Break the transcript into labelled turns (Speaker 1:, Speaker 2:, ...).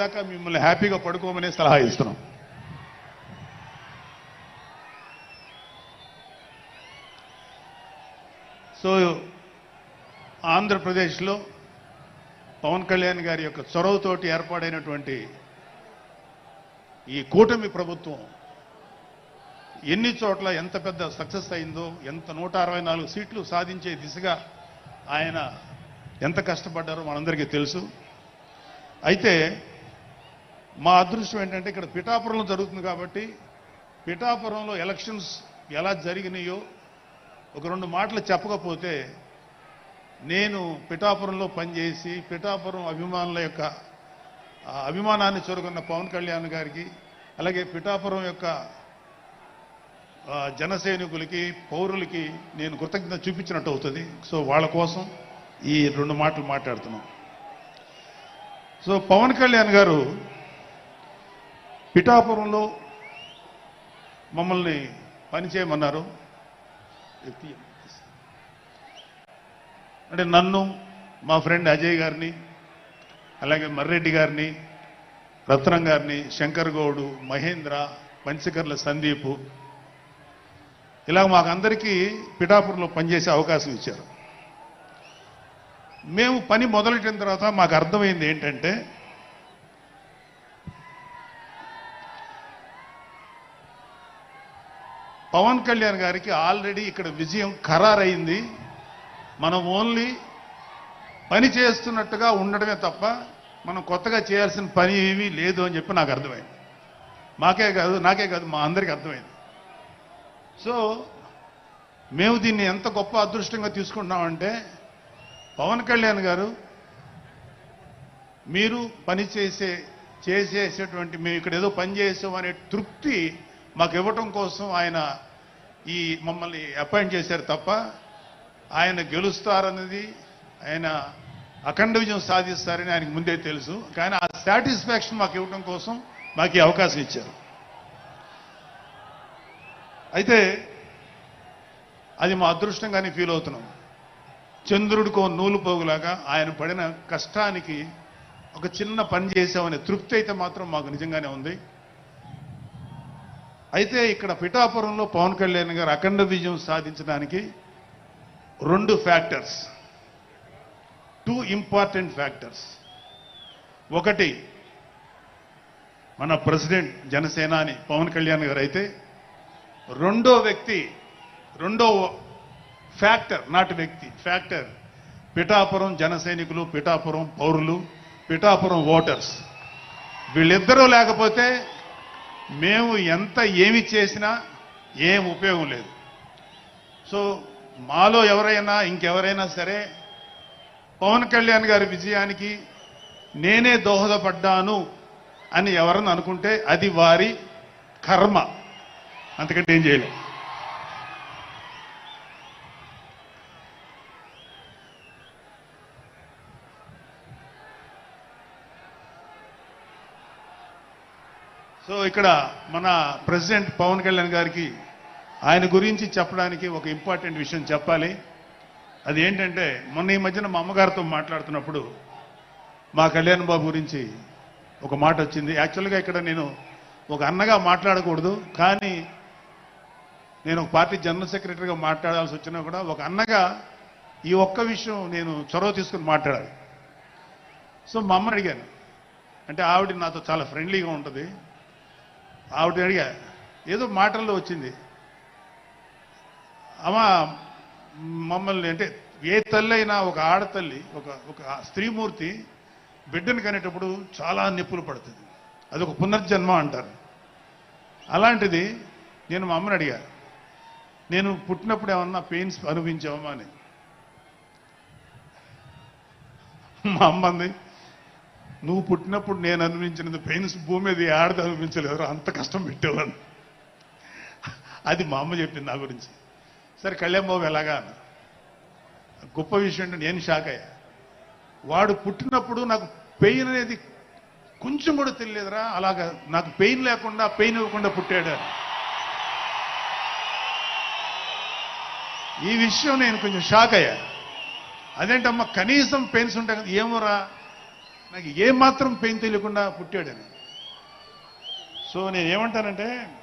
Speaker 1: దాకా మిమ్మల్ని హ్యాపీగా పడుకోమనే సలహా ఇస్తున్నాం. సో ఆంధ్రప్రదేశ్లో పవన్ కళ్యాణ్ గారి యొక్క చొరవతోటి ఏర్పాడైనటువంటి ఈ కూటమి ప్రభుత్వం ఎన్ని చోట్ల ఎంత పెద్ద సక్సెస్ అయిందో, ఎంత 164 సీట్లు సాధించే దిశగా ఆయన ఎంత కష్టపడ్డారో మనందరికీ తెలుసు. అయితే మా అదృష్టం ఏంటంటే ఇక్కడ పిఠాపురంలో జరుగుతుంది కాబట్టి పిఠాపురంలో ఎలక్షన్స్ ఎలా జరిగినాయో ఒక 2 మాటలు చెప్పకపోతే, నేను పిఠాపురంలో పనిచేసి పిఠాపురం అభిమానుల యొక్క అభిమానాన్ని చూరగొన్న పవన్ కళ్యాణ్ గారికి, అలాగే పిఠాపురం యొక్క జన సైనికులకి పౌరులకి నేను కృతజ్ఞత చూపించినట్టు అవుతుంది. సో వాళ్ళ కోసం ఈ 2 మాటలు మాట్లాడుతున్నాం. సో పవన్ కళ్యాణ్ గారు పిఠాపురంలో మమ్మల్ని పనిచేయమన్నారు. అంటే నన్ను, మా ఫ్రెండ్ అజయ్ గారిని, అలాగే మర్రెడ్డి గారిని, రత్నం గారిని, శంకర్ గౌడు, మహేంద్ర, పంచకర్ల సందీపు, ఇలా మాకందరికీ పిఠాపురంలో పనిచేసే అవకాశం ఇచ్చారు. మేము పని మొదలెట్టిన తర్వాత మాకు అర్థమైంది ఏంటంటే, పవన్ కళ్యాణ్ గారికి ఆల్రెడీ ఇక్కడ విజయం ఖరారైంది. మనం ఓన్లీ పని చేస్తున్నట్టుగా ఉండడమే తప్ప మనం కొత్తగా చేయాల్సిన పని ఏమీ లేదు అని చెప్పి నాకు అర్థమైంది. నాకే కాదు మా అందరికీ అర్థమైంది. సో మేము దీన్ని ఎంత గొప్ప అదృష్టంగా తీసుకుంటున్నామంటే, పవన్ కళ్యాణ్ గారు మీరు పని చేసేటువంటి మేము ఇక్కడ ఏదో పని చేసాం అనే తృప్తి మాకు ఇవ్వటం కోసం ఆయన ఈ మమ్మల్ని అపాయింట్ చేశారు తప్ప ఆయన గెలుస్తారన్నది, ఆయన అఖండ విజయం సాధిస్తారని ఆయనకు ముందే తెలుసు. కానీ ఆ సాటిస్ఫాక్షన్ మాకు ఇవ్వటం కోసం మాకు ఈ అవకాశం ఇచ్చారు. అయితే అది మా అదృష్టంగానే ఫీల్ అవుతున్నాం. చంద్రుడికో నూలు పోగులాగా ఆయన పడిన కష్టానికి ఒక చిన్న పని చేసామనే తృప్తి అయితే మాత్రం మాకు నిజంగానే ఉంది. అయితే ఇక్కడ పిఠాపురంలో పవన్ కళ్యాణ్ గారు అఖండ విజయం సాధించడానికి 2 ఫ్యాక్టర్స్, 2 ఇంపార్టెంట్ ఫ్యాక్టర్స్. ఒకటి మన ప్రెసిడెంట్ జనసేనాని పవన్ కళ్యాణ్ గారు అయితే, రెండో ఫ్యాక్టర్, నాట్ వ్యక్తి, ఫ్యాక్టర్ పిఠాపురం జన సైనికులు, పిఠాపురం పౌరులు, పిఠాపురం ఓటర్స్. వీళ్ళిద్దరూ లేకపోతే మేము ఎంత ఏమి చేసినా ఏం ఉపయోగం లేదు. సో మాలో ఎవరైనా ఇంకెవరైనా సరే పవన్ కళ్యాణ్ గారి విజయానికి నేనే దోహదపడ్డాను అని ఎవరన్నా అనుకుంటే అది వారి కర్మ, అంతకంటే ఏం చేయలేదు. సో ఇక్కడ మన ప్రెసిడెంట్ పవన్ కళ్యాణ్ గారికి ఆయన గురించి చెప్పడానికి ఒక ఇంపార్టెంట్ విషయం చెప్పాలి. అది ఏంటంటే, మొన్న ఈ మధ్యన మా అమ్మగారితో మాట్లాడుతున్నప్పుడు మా కళ్యాణ్ బాబు గురించి ఒక మాట వచ్చింది. యాక్చువల్గా ఇక్కడ నేను ఒక అన్నగా మాట్లాడకూడదు, కానీ నేను ఒక పార్టీ జనరల్ సెక్రటరీగా మాట్లాడాల్సి వచ్చినా కూడా ఒక అన్నగా ఈ ఒక్క విషయం నేను చొరవ తీసుకుని మాట్లాడాలి. సో మా అమ్మని అడిగాను. అంటే ఆవిడ నాతో చాలా ఫ్రెండ్లీగా ఉంటుంది. ఆవిడ అడిగా, ఏదో మాటల్లో వచ్చింది, అమ్మ మమ్మల్ని, అంటే ఏ తల్లి అయినా ఒక ఆడతల్లి, ఒక స్త్రీమూర్తి బిడ్డను కనేటప్పుడు చాలా నొప్పులు పడుతుంది, అదొక పునర్జన్మ అంటారు. అలాంటిది నేను మా అమ్మని అడిగా, నేను పుట్టినప్పుడు ఏమన్నా పెయిన్స్ అనుభవించావమ్మా అని. మా అమ్మ అంది, నువ్వు పుట్టినప్పుడు నేను అనుభవించినది పెయిన్స్ భూమి మీద ఆడది అనుభవించలేదు, అంత కష్టం పెట్టేవాడు. అది మా అమ్మ చెప్పింది నా గురించి. సరే కళ్యాణ్ బాబు ఎలాగా అన్న. గొప్ప విషయం అంటే నేను షాక్ అయ్యా. వాడు పుట్టినప్పుడు నాకు పెయిన్ అనేది కొంచెం కూడా తెలియదురా, అలాగా నాకు పెయిన్ లేకుండా, పెయిన్ ఇవ్వకుండా పుట్టాడు. ఈ విషయం నేను కొంచెం షాక్ అయ్యా. అదేంటమ్మా కనీసం పెయిన్స్ ఉంటాయి కదా, ఏమోరా నాకు ఏమాత్రం పెయిన్ తెలియకుండా పుట్టాడని. సో నేను ఏమంటానంటే